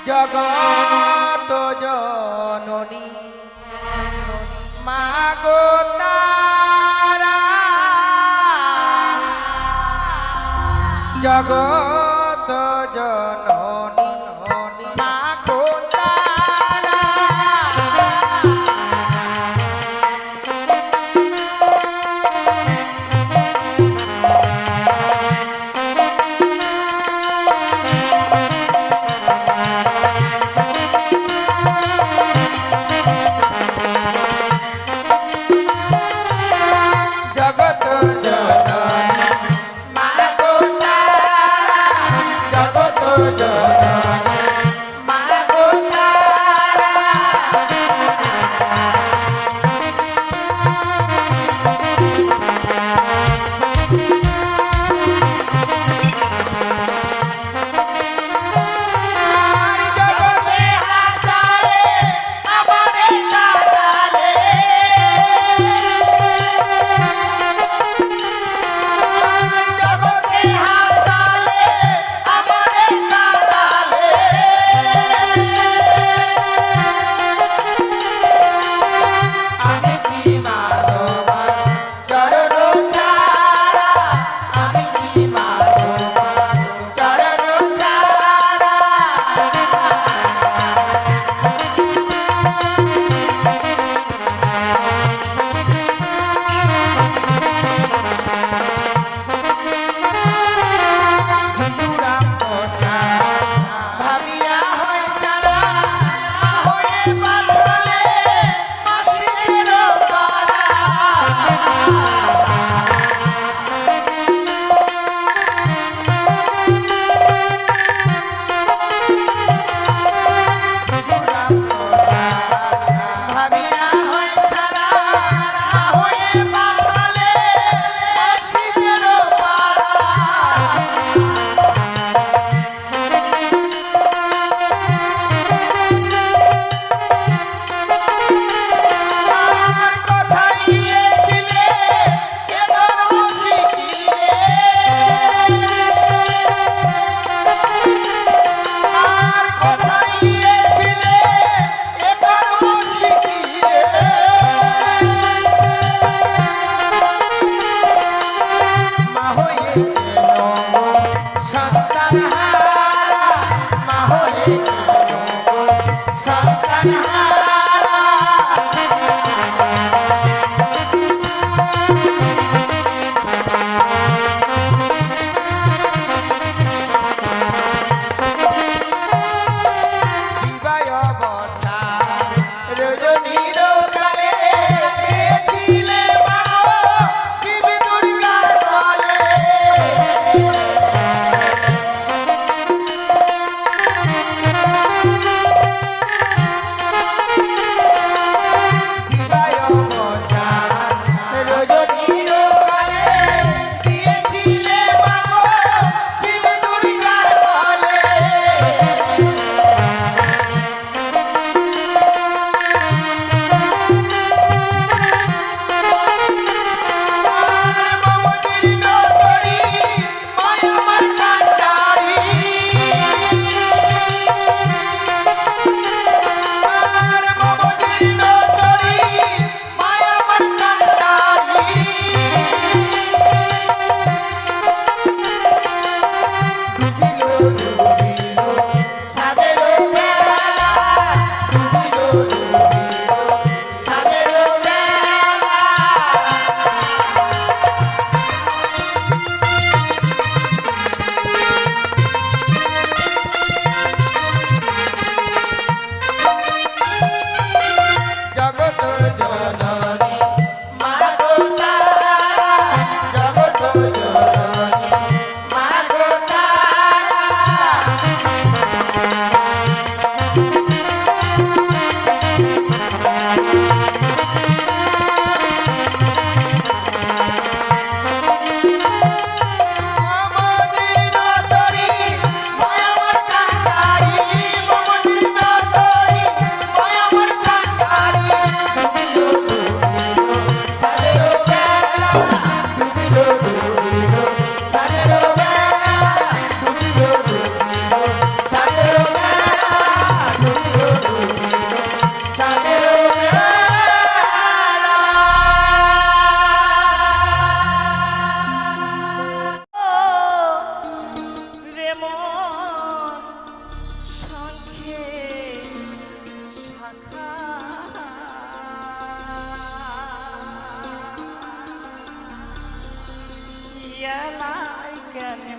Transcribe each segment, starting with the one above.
জগত জননী মা গো তারা জগত জননী মা গো তারা জগত জননী মা গো তারা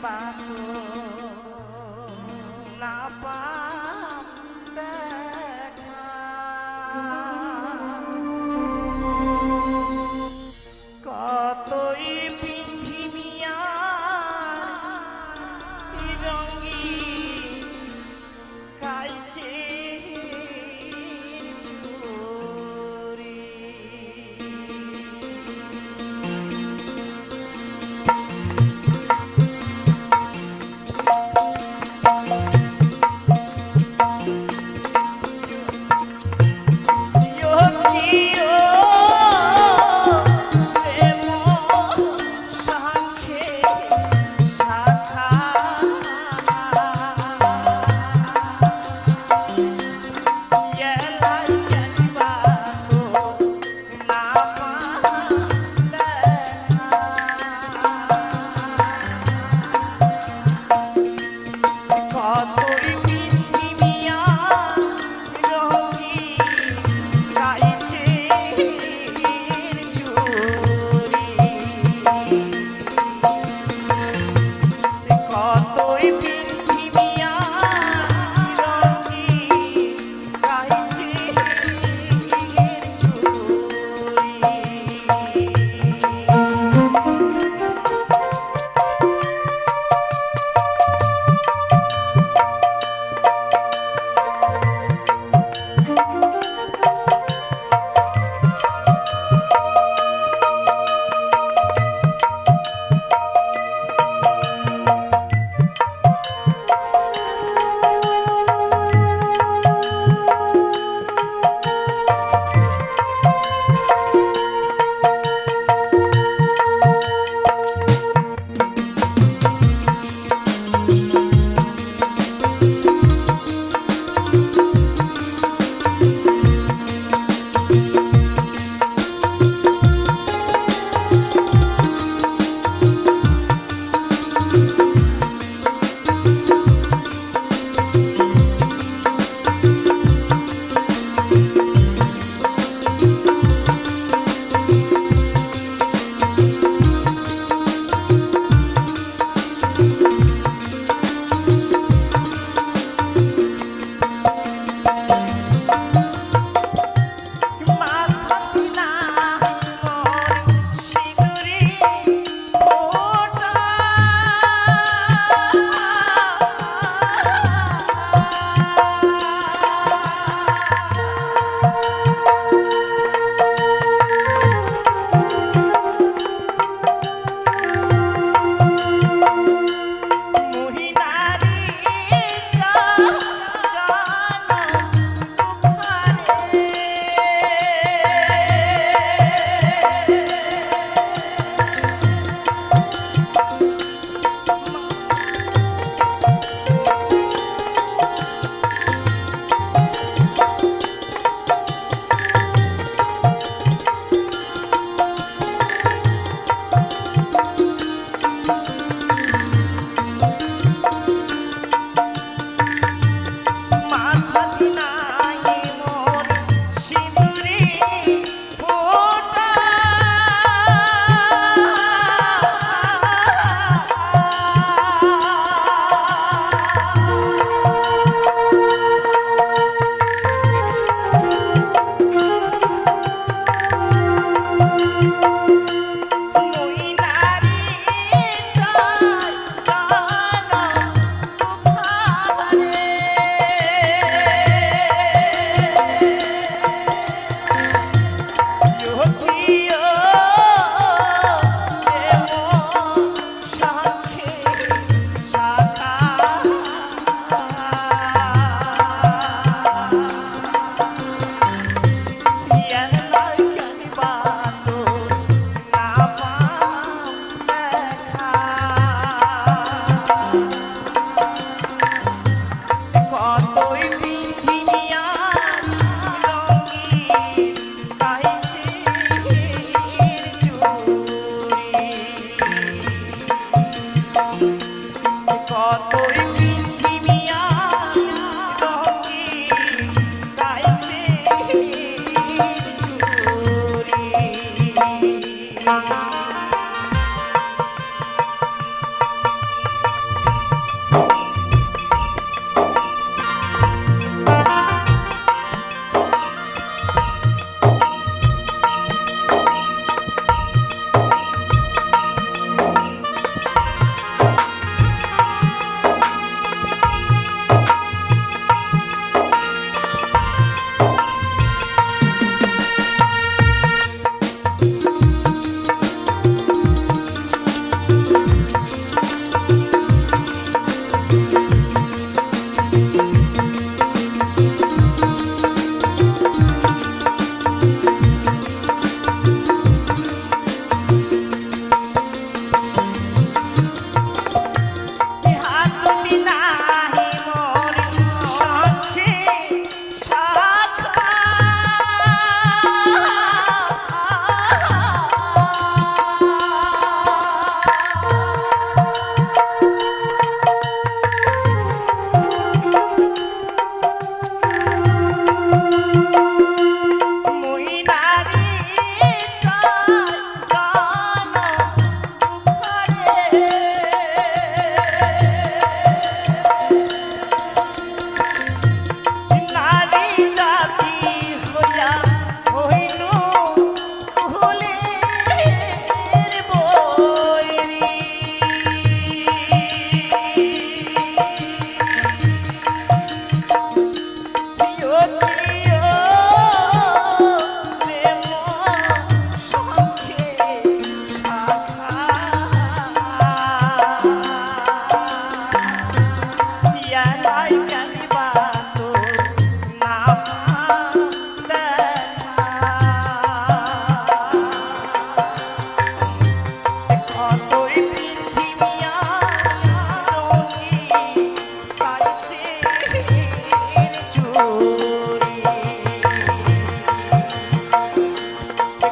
পাতো না পাম দেখা কতই পৃথিবীয়ার রঙি কাইছে চুরি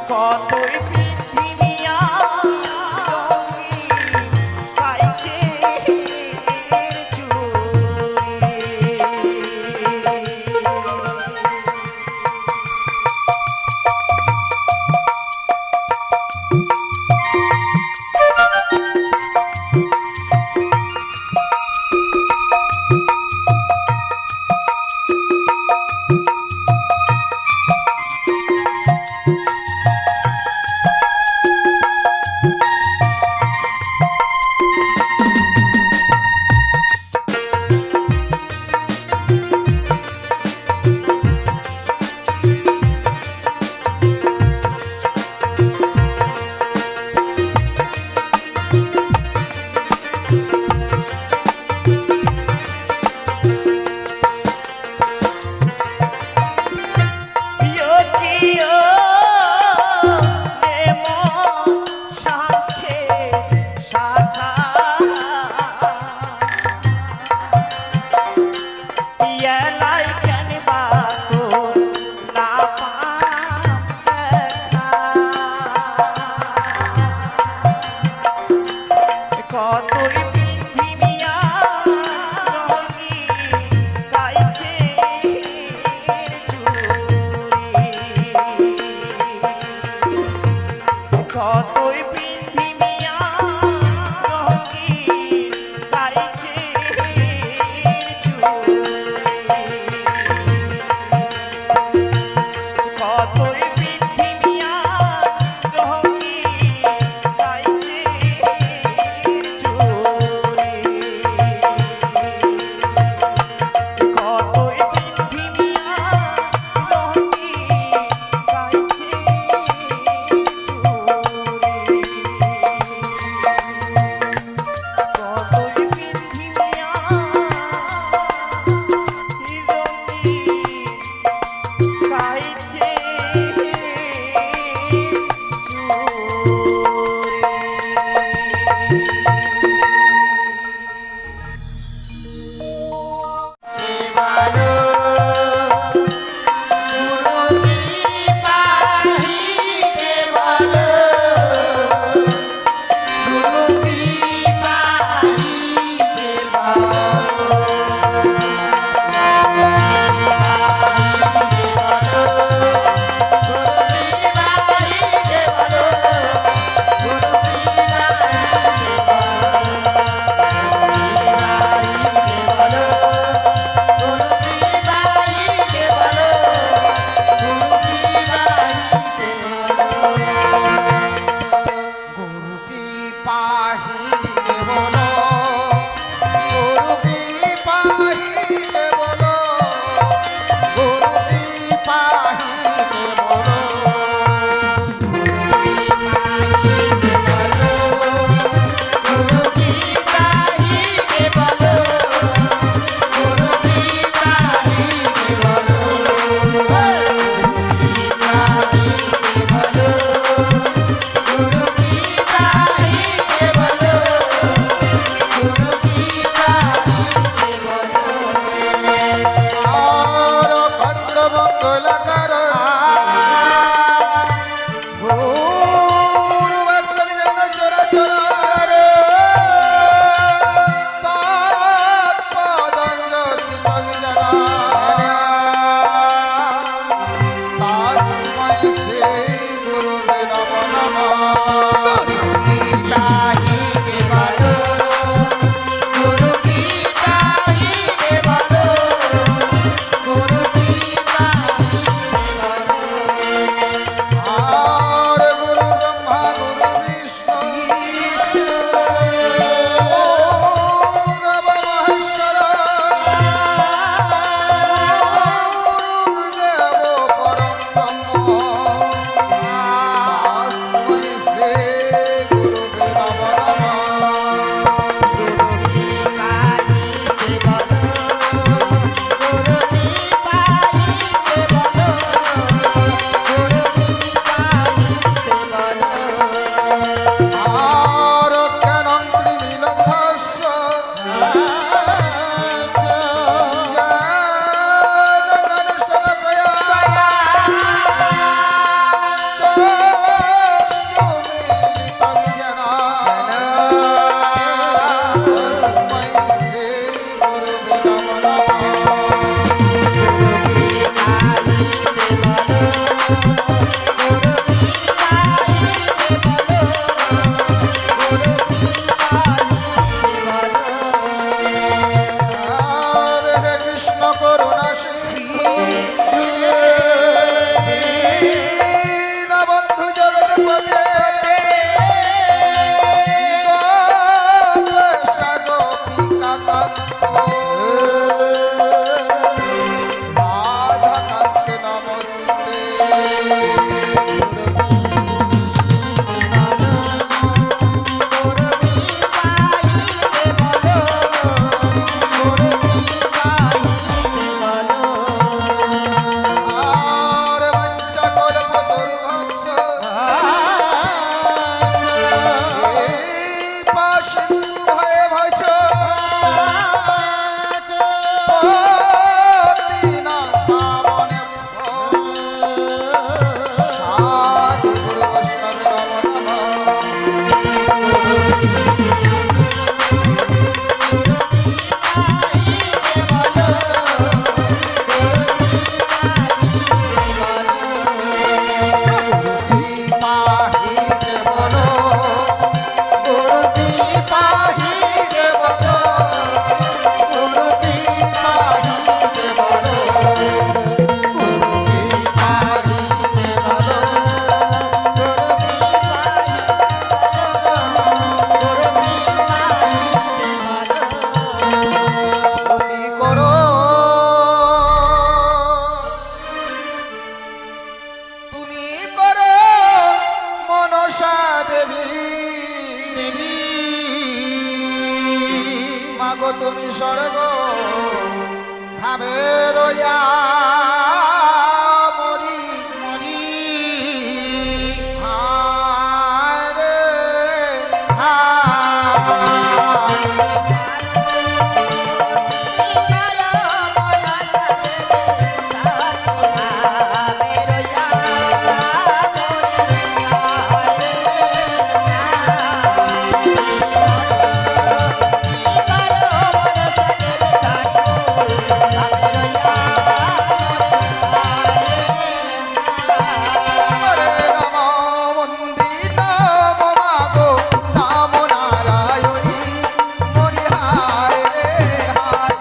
কতই পৃথিবীয়া পাইছে কতই পৃথিবীয়া গাইছে কতই পৃথিবীয়া গাইছে কতই পৃথিবীয়া রইয়া মরি মরি হায় রে হায় ওরে নম মন্দির নম মাগো নম নারায়ণী মরি হায় রে হায়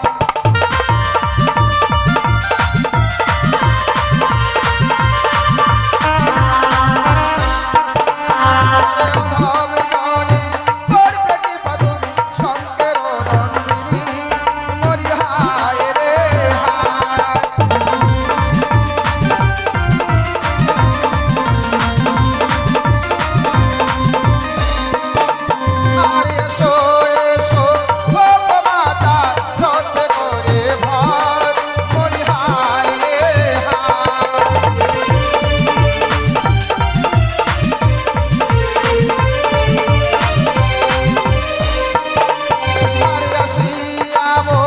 অধম জনে করবে কি পদমি শঙ্কের নন্দিনী মরি হায় রে হায় আর এসো এসো গোপ মাতা রথে করে ভর মরি হায় রে হায় আর আসিয়াবো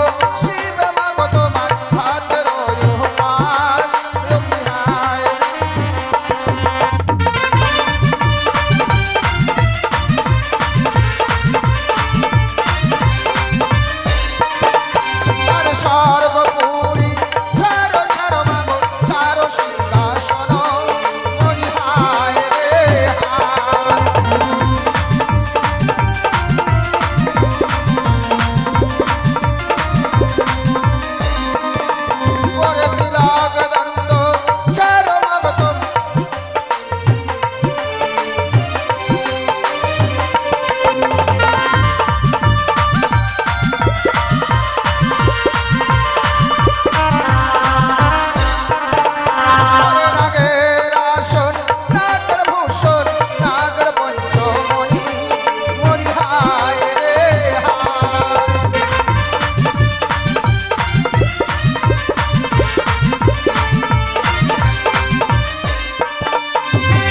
শিব মাগো তোমার হাতের পার মরি হায় আর স্বর্গপুরী ছাড়ো ছাড়ো মাগো ছাড়ো সিংহাসন মরি হায় রে হায় ওরে তিলক দণ্ড ছাড়ো মাগো তুমি ওরে নাগের আসন নাগের ভূষণ নাগের পঞ্চমণি মরি হায় রে হায়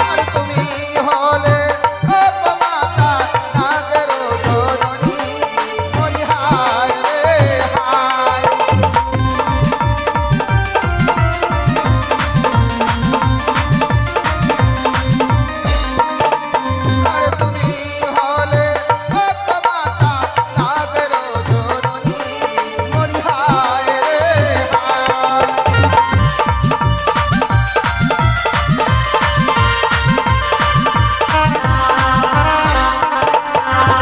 আর তুমি হলে ও গো মাতা নাগের জননী মরি হায় রে হায় আর তুমি হলে ও গো মাতা নাগের জননী মরি হায় রে হায়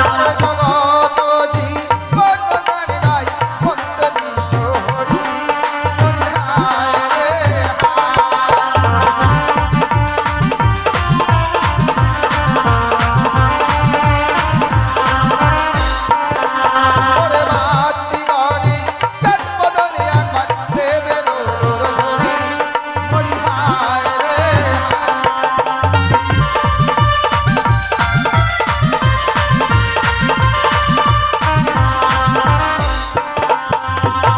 আরে জগত জীবন গান গাই বন্দে বিশ্ব হরি মরি হায় রে হায় ওরে মাতৃগণে জন্মদনে একবার দেবে নূর ধরি মরি হায় রে হায়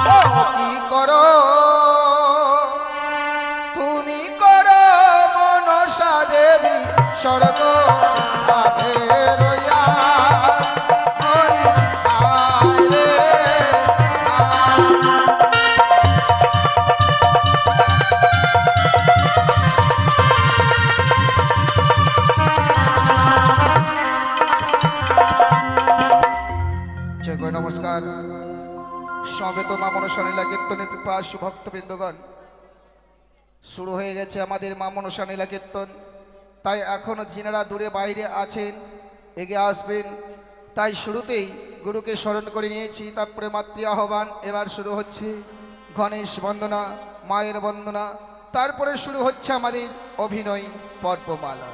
ও কি করো তুমি করো মনসা দেবী স্বর্গ ভাবে রইয়া মরি হায় রে হায় জয় গো নমস্কার সমবেত মা মনসা লীলা কীর্তনের পিপাসু ভক্তবৃন্দগণ শুরু হয়ে গেছে আমাদের মা মনসা লীলা কীর্তন তাই এখনো যিনারা দূরে বাইরে আছেন এগিয়ে আসবেন তাই শুরুতেই গুরুকে স্মরণ করে নিয়েছি তারপরে মাতৃ আহ্বান এবার শুরু হচ্ছে গণেশ বন্দনা মায়ের বন্দনা তারপরে শুরু হচ্ছে আমাদের অভিনয় পর্বমালা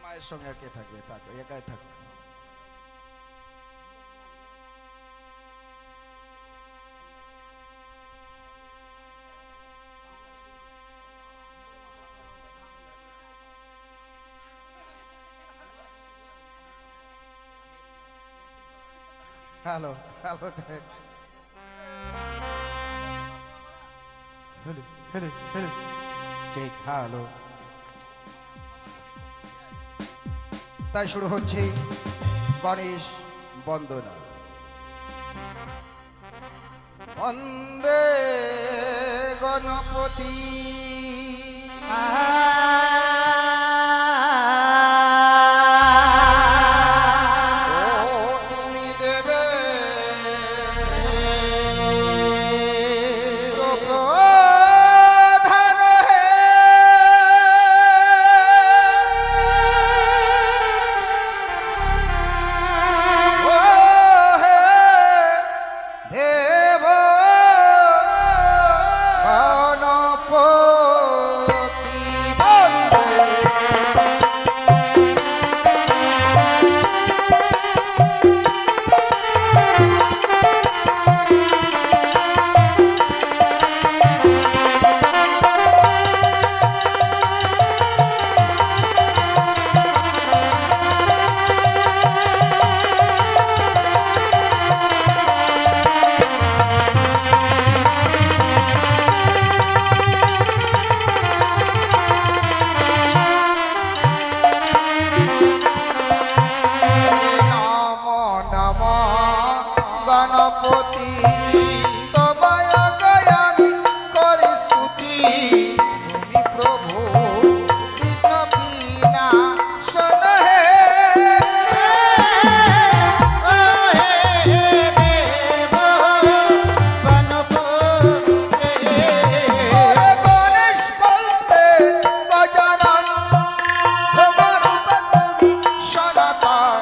মায়ের সঙ্গে আর কে থাকবে তাকে একাই থাকবে হ্যালো হ্যালো টেক hello hello hello check hello. তাই শুরু হচ্ছে গণেশ বন্দনা। বন্দে গণপতি তুমি দেবে প্রধান হে ও হে দেব গণপতি বন্দে। নম নম গণপতি তোমায় গয়ামি করি স্তুতি। তুমি প্রভু বিঘ্ন বিনাশন হে ওরে গণেশ বলতে গজানন তোমার রূপ তুমি সনাতন।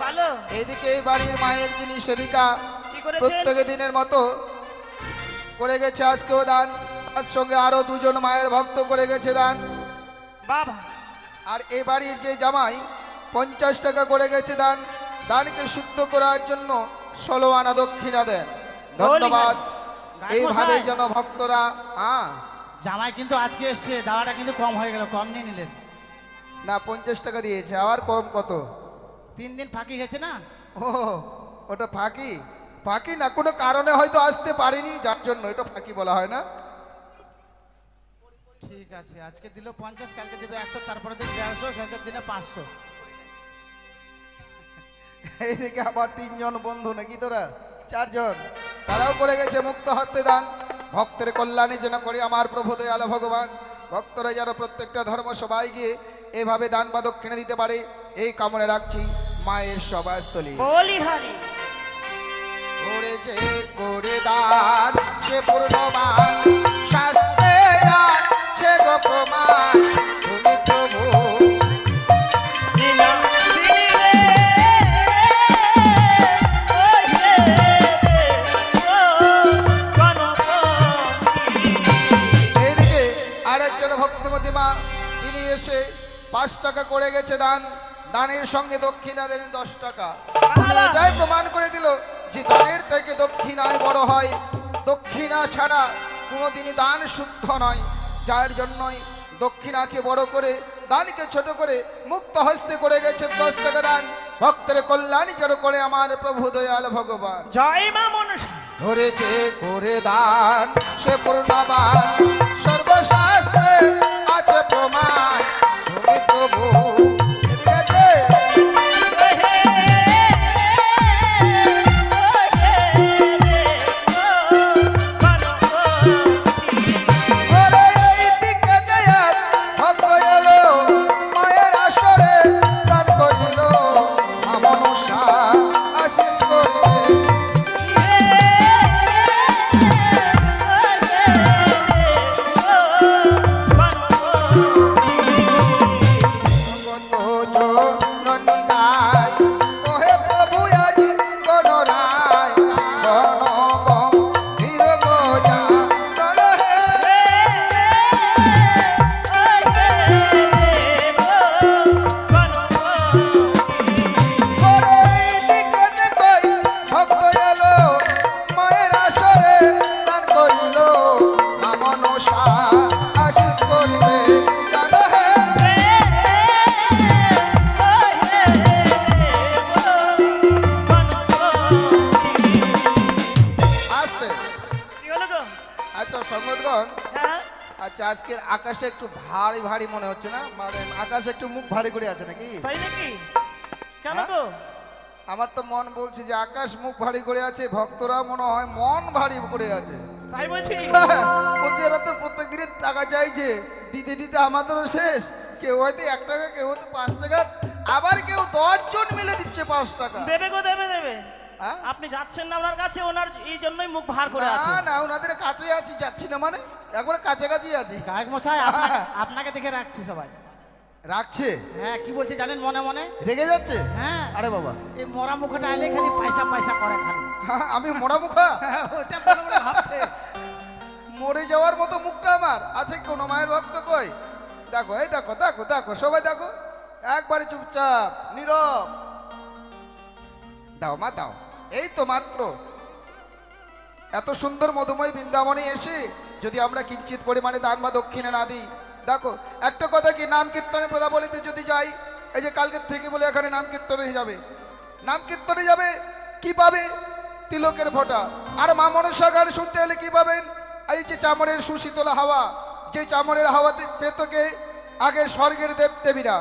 ভালো এইদিকে এই বাড়ির মায়ের যিনি সেবিকা কি করেছেন? প্রত্যেক দিনের মতো করে গেছে আজকেও দান, তার সঙ্গে আরো দুজন মায়ের ভক্ত করে গেছে দান। বাবা আর এই বাড়ির যে জামাই 50 টাকা করে গেছে দান। দানকে শুদ্ধ করার জন্য 16 আনা দক্ষিণা দেন। ধন্যবাদ। এইভাবে যেন ভক্তরা জামাই কিন্তু আজকে এসছে, দাওয়াটা কিন্তু কম হয়ে গেল, কম নিয়ে নিলেন। না 50 টাকা দিয়েছে, আবার কম কত? 3 দিন ফাঁকি গেছে না। ও ওটা ফাঁকি? ফাঁকি না, কোনো কারণে হয়তো আসতে পারিনি, যার জন্য এটা ফাঁকি বলা হয় না। ঠিক আছে, আজকে দিল 50, কালকে দিবে 100, তারপরে দিন 150, শেষের দিনে 500। এইদিকে আবার 3 জন বন্ধু নাকি তোরা 4 জন, তারাও করে গেছে মুক্ত হতে দান। ভক্তের কল্যাণের জন্য করে আমার প্রভু দয়াল ভগবান ভক্তরা যেন প্রত্যেকটা ধর্ম সবাই গিয়ে এভাবে দান বা দক্ষিণা দিতে পারে, এই কামনা রাখছি মায়ের সভাস্থলী। বলি হারি করেছে করে দান সে পূর্ণমান, শাস্ত্রে আছে গো প্রমাণ, তুমি প্রভু লীলা দিলে গণপতি এদিকে আরেকজন ভক্তমতী মা, তিনি এসে 5 টাকা করে গেছে দান। দানের সঙ্গে দক্ষিণা দেন 10 টাকা। উনি এটাই প্রমাণ করে দিল যে দানের থেকে দক্ষিণায় বড় হয়, দক্ষিণা ছাড়া কোনোদিনই দান শুদ্ধ নয়। যার জন্যই দক্ষিণাকে বড় করে দানকে ছোট করে মুক্ত হস্তে করে গেছে 10 টাকা দান। ভক্তের কল্যাণ যেন করে আমার প্রভু দয়াল ভগবান। জয় মা মনসা ধরেছে করে দান সে পূর্ণবান, সর্বশাস্ত্রে আছে প্রমাণ, তুমি প্রভু। ঠিক আছে? কীর্তন হ্যাঁ আচ্ছা আজকের আকাশটা একটু ভারী ভারী মনে হচ্ছে না মানে আকাশ একটু মুখ ভারী করে আছে নাকি তাই নাকি কেন হ্যাঁ? গো আমার তো মন বলছে যে আকাশ মুখ ভারী করে আছে ভক্তরা মনে হয় মন ভারী করে আছে তাই বলছি বলছে এরা তো প্রত্যেক দিনের টাকা চাইছে দিতে দিতে আমাদেরও শেষ কেউ হয়তো 1 টাকা কেউ হয়তো 5 টাকা আবার কেউ 10 জন মিলে দিচ্ছে 5 টাকা দেবে গো দেবে দেবে হ্যাঁ? আপনি যাচ্ছেন না ওনার কাছে ওনার এই জন্যই মুখ ভার করে আছে না না ওনাদের কাছে আছি যাচ্ছি না মানে একবারে কাছাকাছি আছি গায়ক মশাই আপনাকে দেখে রাখছি সবাই রাখছে হ্যাঁ কি বলছে জানেন মনে মনে রেগে যাচ্ছে হ্যাঁ আরে বাবা এই মরা মুখটা এলে খালি পয়সা পয়সা করে খালি আমি মোড়া মুখা ওটা মনে মনে ভাবছে মরে যাওয়ার মতো মুখটা আমার আছে কোন মায়ের ভক্ত কই দেখো এই দেখো দেখো দেখো সবাই দেখো একবারে চুপচাপ নীরব দাও মা দাও এই তো মাত্র এত সুন্দর মধুময় বৃন্দাবনে এসে যদি আমরা কিঞ্চিত পরিমাণে দান বা দক্ষিণে না দিই দেখো একটা কথা কি নাম কীর্তনে পদাবলিতে যদি যাই এই যে কালকের থেকে বলে এখানে নাম কীর্তনে যাবে নাম কীর্তনে যাবে কি পাবে তিলকের ফোঁটা আর মা মনসা গান শুনতে এলে কি পাবেন এই যে চামড়ের সুশীতল হাওয়া যে চামড়ের হাওয়াতে পেতকে আগে স্বর্গের দেব দেবীরা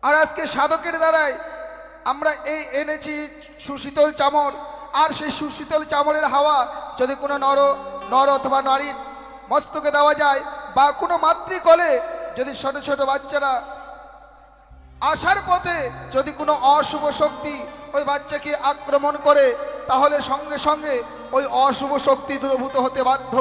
আর আজকে সাধকের দ্বারাই আমরা এই এনেছি সুশীতল চামড় আর সেই সুশীতল চামড়ের হাওয়া যদি কোনো নর অথবা নারীর মস্তকে দেওয়া যায় বা কোনো মাতৃকলে যদি ছোট ছোট বাচ্চারা আসার পথে যদি কোনো অশুভ শক্তি ওই বাচ্চাকে আক্রমণ করে তাহলে সঙ্গে সঙ্গে ওই অশুভ শক্তি দূরভূত হতে বাধ্য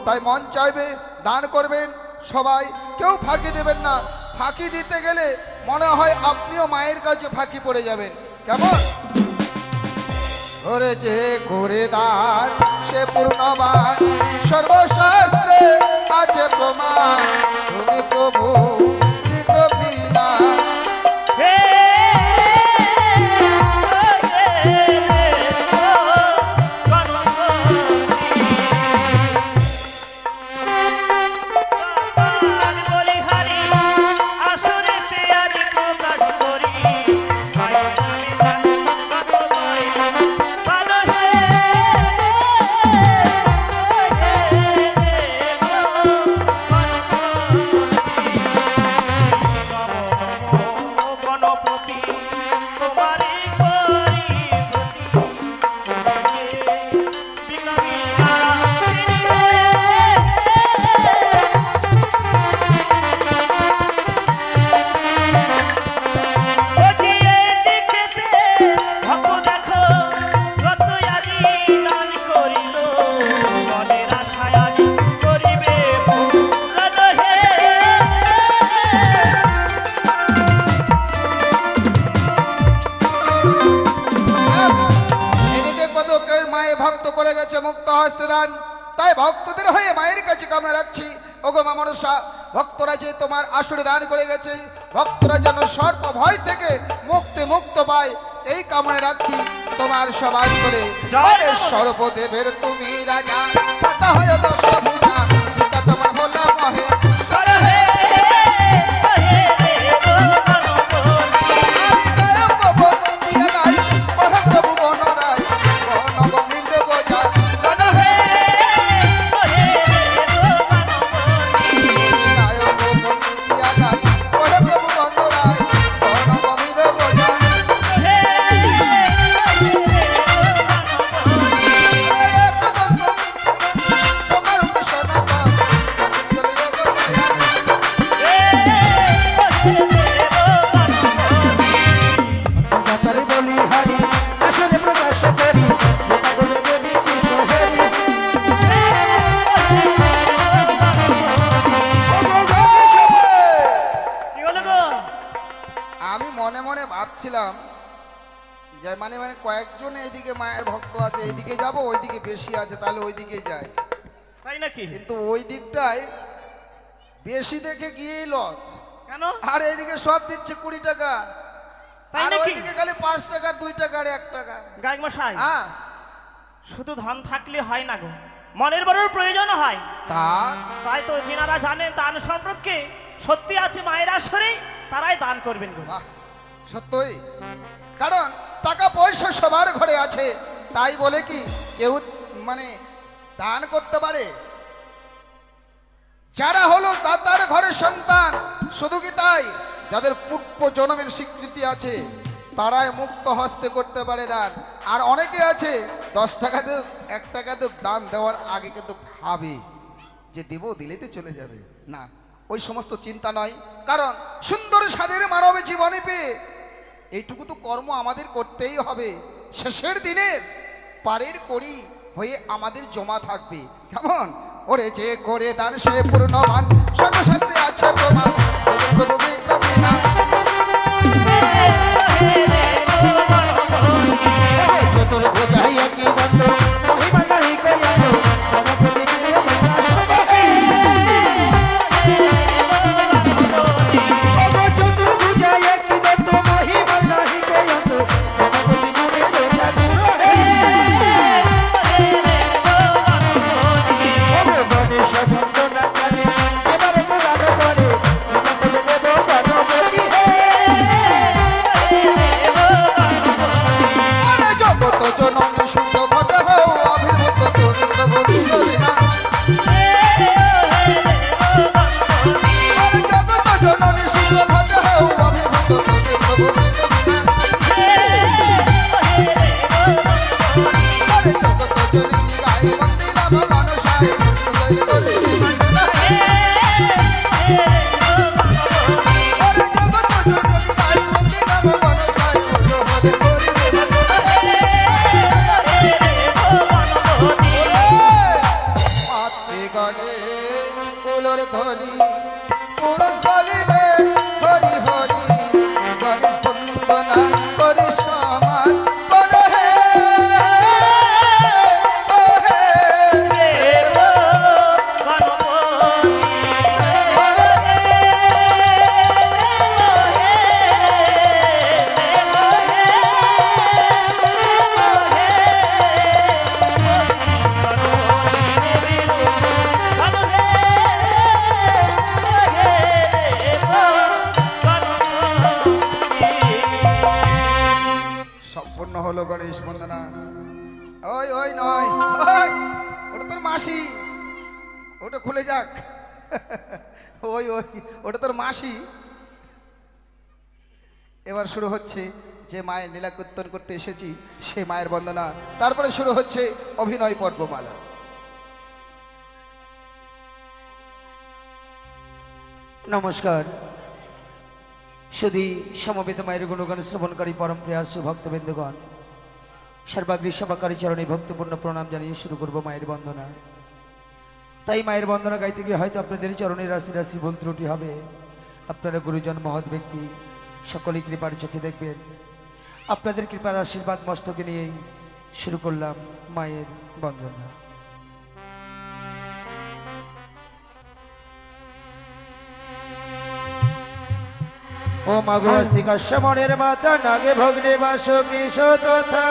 তাই মন চাইবে দান করবেন সবাই কেউ ফাঁকি দেবেন না ফাঁকি দিতে গেলে মনে হয় আপনিও মায়ের কাছে ফাঁকি পড়ে যাবেন কেমন করেছে করে দান সে পূর্ণবান সর্বশাস্ত্রে আছে প্রমাণ তুমি প্রভু বিনা হে বলি হারি আসরেতে আজ প্রকাশ করি ভালো হে গণপতি তোমারি করি বিনা বিনা এদিকে কত কেউ মায়ের ভক্ত করে গেছে মুক্ত হস্তে দান তাই ভক্তদের হয়ে মায়ের কাছে কামনা রাখছি ওগো মা মনসা ভক্তরা যে তোমার আসরে দান করে গেছে ভক্তরা যেন সর্প ভয় থেকে মুক্ত পায় এই কামনা রাখছি তোমার সবাই করে আরে সর্বদেবের তুমি রাজা মাতা হয় দশভুজা পিতা তোমার ভোলা মহে আমি মনে মনে ভাবছিলাম যে মানে কয়েকজন এইদিকে মায়ের ভক্ত আছে এইদিকে যাব ওইদিকে বেশি আছে তাহলে ওইদিকে যাই তাই নাকি কিন্তু ওই দিকটায় বেশি দেখে গিয়েই লস কেন আর এইদিকে সব দিচ্ছে 20 টাকা তাই আর নাকি? ওইদিকে খালি 5 টাকা 2 টাকা আর 1 টাকা গায়ক মশাই হ্যাঁ শুধু ধন থাকলে হয় না গো মনের বড় প্রয়োজন হয় তা তাই তো যিনারা জানেন দান সম্পর্কে সত্যি আছে মায়ের আসরে তারাই দান করবেন গো বাহ সত্যই কারণ টাকা পয়সা সবার ঘরে আছে তাই বলে কি কেউ মানে দান করতে পারে যারা হলো দাতার ঘরের সন্তান, শুধু কি তাই, যাদের পূর্ব জন্মের স্বীকৃতি আছে তারাই মুক্ত হস্তে করতে পারে দান। আর অনেকে আছে 10 টাকা দেব 1 টাকা দেব দান দেওয়ার আগে কিন্তু ভাবে যে দেব, দিলেই তো চলে যাবে। না, ওই সমস্ত চিন্তা নয়। কারণ সুন্দর স্বাদের মানব জীবনে পেয়ে এইটুকু তো কর্ম আমাদের করতেই হবে। শেষের দিনের পারের করি হয়ে আমাদের জমা থাকবে। কেমন? ওরে যে করে দান সে পূর্ণবান, সর্বশাস্ত্রে আছে প্রমাণ। প্রভু বিনা তোর বোঝাই একই বন্ধ মহিমা নাহি কইয়া জগত জননী শুদ্ধ ঘটে হও অভিভূত তুমি প্রভু বিনা। জগত জননী শুদ্ধ ঘটে হও অভিভূত তুমি প্রভু বিনা। জগত জননী গায়ে বন্দিলাম মানুষায় করে ধ্বনি পুরুষ বলিবে হরি হরি, গণেশ বন্দনা করি সমান বল হে ও হে দেব সম্পূর্ণ হলো গণেশ বন্দনা। ওই ওই নয়, ওই ওটা তোর মাসি, ওটা খুলে যাক। ওই ওই ওটা তোর মাসি। এবার শুরু হচ্ছে যে মায়ের লীলা কীর্তন করতে এসেছি সেই মায়ের বন্দনা, তারপরে শুরু হচ্ছে অভিনয় পর্বমালা। নমস্কার। শুধু সমবেত মায়ের গুণগান শ্রবণকারী পরম প্রিয় ভক্তবৃন্দগণ, সর্বাগ্রী সভাকারী চরণে ভক্তিপূর্ণ প্রণাম জানিয়ে শুরু করব মায়ের বন্দনা। তাই মায়ের বন্দনা গাইতে গিয়ে হয়তো আপনাদের চরণে রাশি রাশি ভুল ত্রুটি হবে। আপনারা গুরুজন মহৎ ব্যক্তি, সকলেই কৃপার চোখে দেখবেন। আপনাদের কৃপার আশীর্বাদ মস্তকে নিয়েই শুরু করলাম মায়ের বন্দনা। ও মাগো অস্তিকা সমরের মাতা নাগে ভগ্নে বাস কৃষ তথা